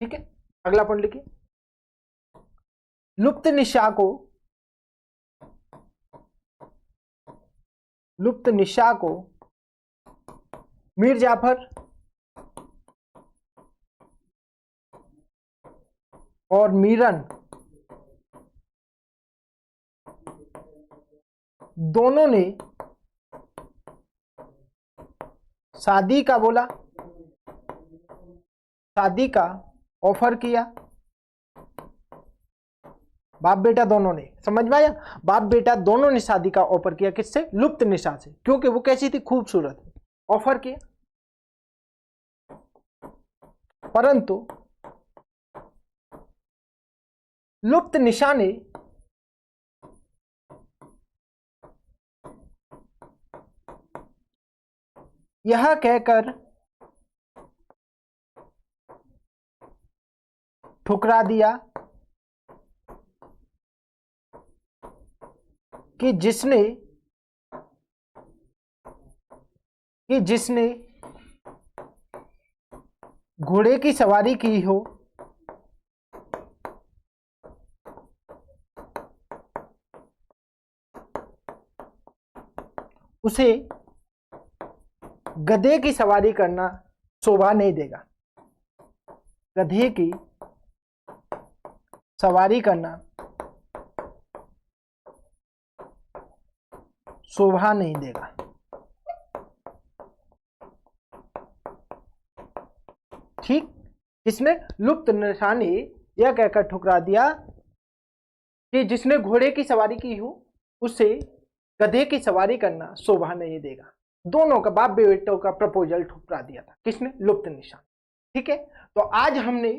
ठीक है। अगला पॉइंट लिखिए, लुप्त निशा को, लुप्त निशा को मीर जाफर और मीरन दोनों ने शादी का बोला, शादी का ऑफर किया। बाप बेटा दोनों ने, समझ में आया, बाप बेटा दोनों ने शादी का ऑफर किया, किससे? लुप्त निशा से, क्योंकि वो कैसी थी? खूबसूरत। ऑफर किया, परंतु लुप्त निशा ने यह कहकर ठुकरा दिया कि जिसने घोड़े की सवारी की हो उसे गधे की सवारी करना शोभा नहीं देगा। गधे की सवारी करना शोभा नहीं देगा, ठीक। इसमें लुप्त निशा ने यह कहकर ठुकरा दिया कि जिसने घोड़े की सवारी की हो उसे गधे की सवारी करना शोभा नहीं देगा। दोनों का, बाप बेटों का प्रपोजल ठुकरा दिया था, किसने? लुप्त निशा, ठीक है। तो आज हमने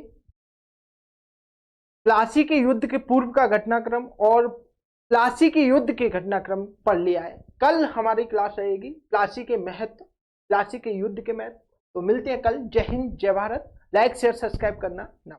प्लासी के युद्ध के पूर्व का घटनाक्रम और प्लासी के युद्ध के घटनाक्रम पढ़ लिया है। कल हमारी क्लास रहेगी प्लासी के महत्व, प्लासी के युद्ध के महत्व। तो मिलते हैं कल। जय हिंद, जय भारत। लाइक शेयर सब्सक्राइब करना ना